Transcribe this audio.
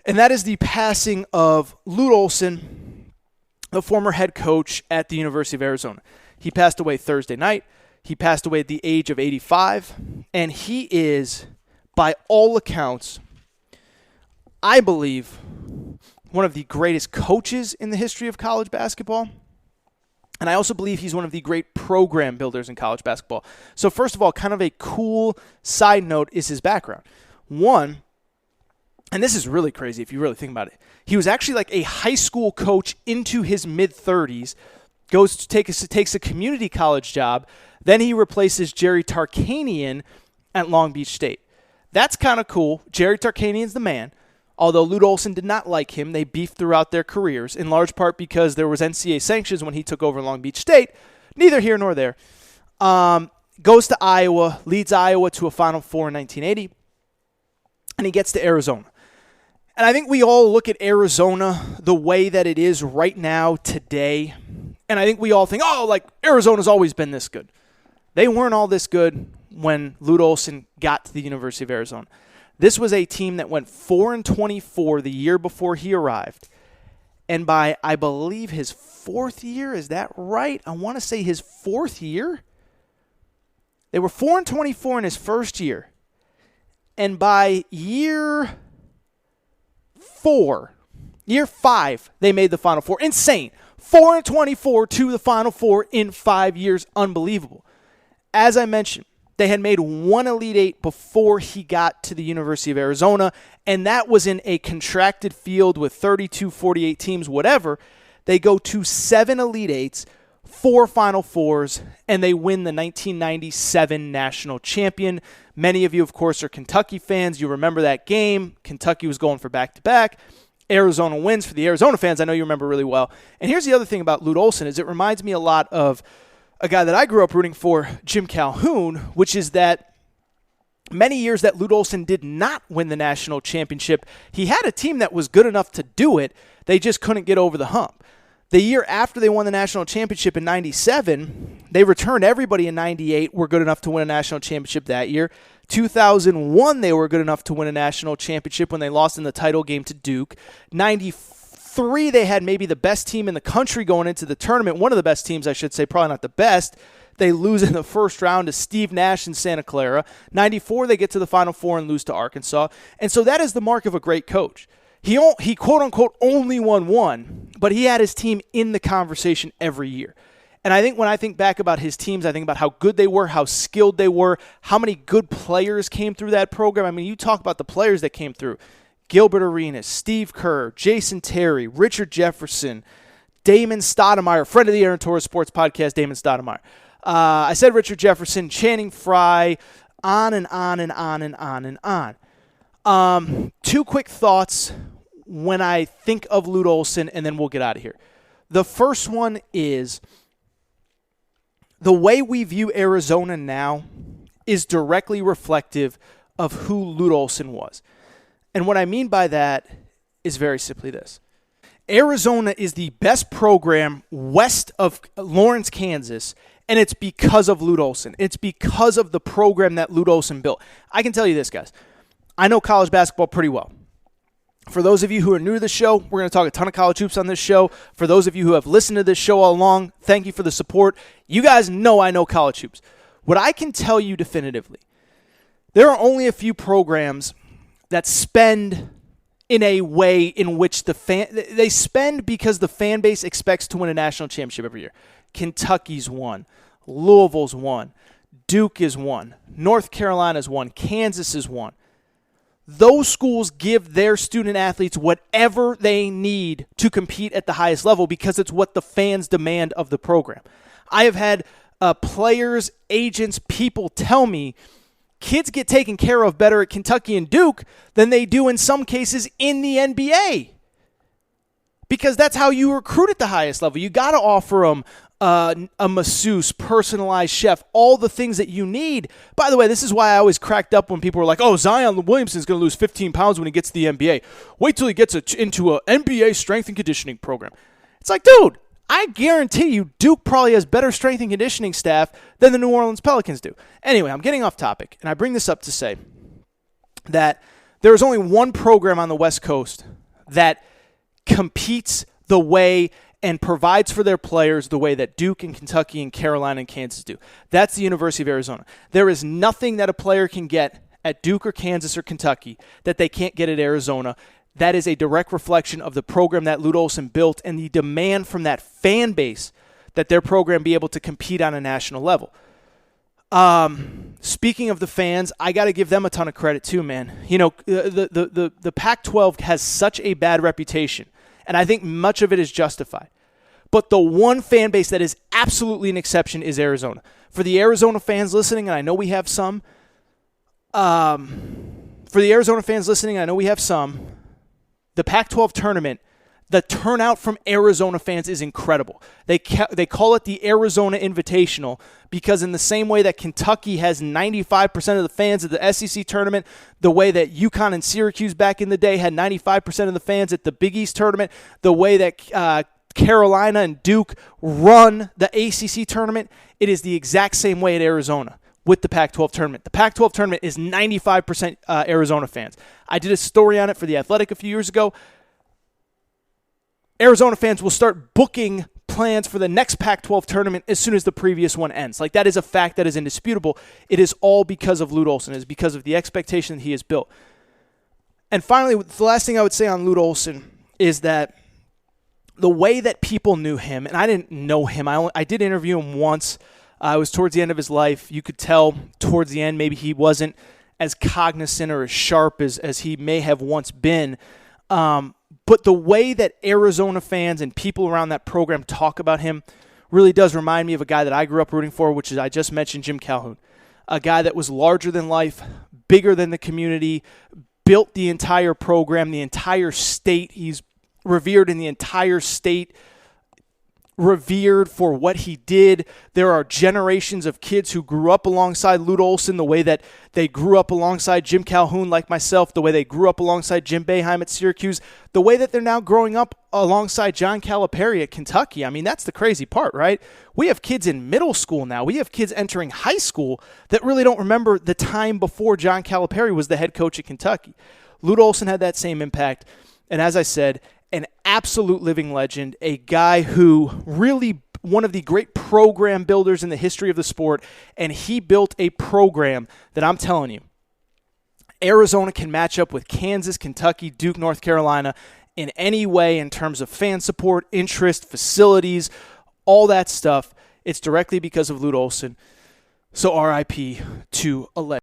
And that is the passing of Lute Olson, the former head coach at the University of Arizona. He passed away Thursday night. He passed away at the age of 85. And he is, by all accounts, I believe, one of the greatest coaches in the history of college basketball. And I also believe he's one of the great program builders in college basketball. So first of all, kind of a cool side note is his background. One, and this is really crazy if you really think about it, he was actually like a high school coach into his mid-30s, takes a community college job, then he replaces Jerry Tarkanian at Long Beach State. That's kind of cool. Jerry Tarkanian's the man. Although Lute Olson did not like him, they beefed throughout their careers, in large part because there was NCAA sanctions when he took over Long Beach State. Neither here nor there. Goes to Iowa, leads Iowa to a Final Four in 1980, and he gets to Arizona. And I think we all look at Arizona the way that it is right now, today, and I think we all think, oh, like, Arizona's always been this good. They weren't all this good when Lute Olson got to the University of Arizona. This was a team that went 4-24 the year before he arrived. And by, I believe, his fourth year, is that right? I want to say his fourth year. They were 4-24 in his first year. And by year 5, they made the Final Four. Insane. 4-24 to the Final Four in 5 years. Unbelievable. As I mentioned, they had made one Elite Eight before he got to the University of Arizona, and that was in a contracted field with 32, 48 teams, whatever. They go to 7 Elite Eights, 4 Final Fours, and they win the 1997 national champion. Many of you, of course, are Kentucky fans. You remember that game. Kentucky was going for back-to-back. Arizona wins. For the Arizona fans, I know you remember really well. And here's the other thing about Lute Olson is it reminds me a lot of a guy that I grew up rooting for, Jim Calhoun, which is that many years that Lute Olson did not win the national championship, he had a team that was good enough to do it. They just couldn't get over the hump. The year after they won the national championship in 97, they returned everybody in 98, were good enough to win a national championship that year. 2001, they were good enough to win a national championship when they lost in the title game to Duke. 93, they had maybe the best team in the country going into the tournament. One of the best teams, I should say, probably not the best. They lose in the first round to Steve Nash in Santa Clara. 94, they get to the Final Four and lose to Arkansas. And so that is the mark of a great coach. He quote-unquote only won one, but he had his team in the conversation every year. And I think when I think back about his teams, I think about how good they were, how skilled they were, how many good players came through that program. I mean, you talk about the players that came through. Gilbert Arenas, Steve Kerr, Jason Terry, Richard Jefferson, Damon Stoudemire, friend of the Aaron Torres Sports Podcast, Damon Stoudemire. I said Richard Jefferson, Channing Frye, on and on and on and on and on. 2 quick thoughts when I think of Lute Olson, and then we'll get out of here. The first one is the way we view Arizona now is directly reflective of who Lute Olson was. And what I mean by that is very simply this. Arizona is the best program west of Lawrence, Kansas, and it's because of Lute Olson. It's because of the program that Lute Olson built. I can tell you this, guys. I know college basketball pretty well. For those of you who are new to the show, we're going to talk a ton of college hoops on this show. For those of you who have listened to this show all along, thank you for the support. You guys know I know college hoops. What I can tell you definitively, there are only a few programs that spend in a way in which they spend because the fan base expects to win a national championship every year. Kentucky's won. Louisville's won. Duke is won. North Carolina's won. Kansas is won. Those schools give their student athletes whatever they need to compete at the highest level because it's what the fans demand of the program. I have had players, agents, people tell me kids get taken care of better at Kentucky and Duke than they do in some cases in the NBA. Because that's how you recruit at the highest level. You got to offer them a masseuse, personalized chef, all the things that you need. By the way, this is why I always cracked up when people were like, oh, Zion Williamson's going to lose 15 pounds when he gets to the NBA. Wait till he gets into an NBA strength and conditioning program. It's like, dude, I guarantee you Duke probably has better strength and conditioning staff than the New Orleans Pelicans do. Anyway, I'm getting off topic, and I bring this up to say that There is only one program on the West Coast that competes the way and provides for their players the way that Duke and Kentucky and Carolina and Kansas do. That's the University of Arizona. There is nothing that a player can get at Duke or Kansas or Kentucky that they can't get at Arizona. That is a direct reflection of the program that Lute Olson built and the demand from that fan base that their program be able to compete on a national level. Speaking of the fans, I got to give them a ton of credit too, man. You know, the Pac-12 has such a bad reputation, and I think much of it is justified. But the one fan base that is absolutely an exception is Arizona. For the Arizona fans listening, and I know we have some, the Pac-12 tournament, the turnout from Arizona fans is incredible. They call it the Arizona Invitational because in the same way that Kentucky has 95% of the fans at the SEC tournament, the way that UConn and Syracuse back in the day had 95% of the fans at the Big East tournament, the way that Carolina and Duke run the ACC tournament, it is the exact same way at Arizona with the Pac-12 tournament. The Pac-12 tournament is 95% Arizona fans. I did a story on it for The Athletic a few years ago. Arizona fans will start booking plans for the next Pac-12 tournament as soon as the previous one ends. Like, that is a fact that is indisputable. It is all because of Lute Olson. It is because of the expectation that he has built. And finally, the last thing I would say on Lute Olson is that the way that people knew him, and I didn't know him. I did interview him once. It was towards the end of his life. You could tell towards the end maybe he wasn't as cognizant or as sharp as he may have once been. But the way that Arizona fans and people around that program talk about him really does remind me of a guy that I grew up rooting for, which is, I just mentioned, Jim Calhoun. A guy that was larger than life, bigger than the community, built the entire program, the entire state. He's revered in the entire state, revered for what he did. There are generations of kids who grew up alongside Lute Olson the way that they grew up alongside Jim Calhoun, like myself, the way they grew up alongside Jim Boeheim at Syracuse, the way that they're now growing up alongside John Calipari at Kentucky. I mean, that's the crazy part, right? We have kids in middle school now. We have kids entering high school that really don't remember the time before John Calipari was the head coach at Kentucky. Lute Olson had that same impact. And as I said, an absolute living legend, a guy who really one of the great program builders in the history of the sport, and he built a program that I'm telling you, Arizona can match up with Kansas, Kentucky, Duke, North Carolina in any way in terms of fan support, interest, facilities, all that stuff. It's directly because of Lute Olson. So RIP to a legend.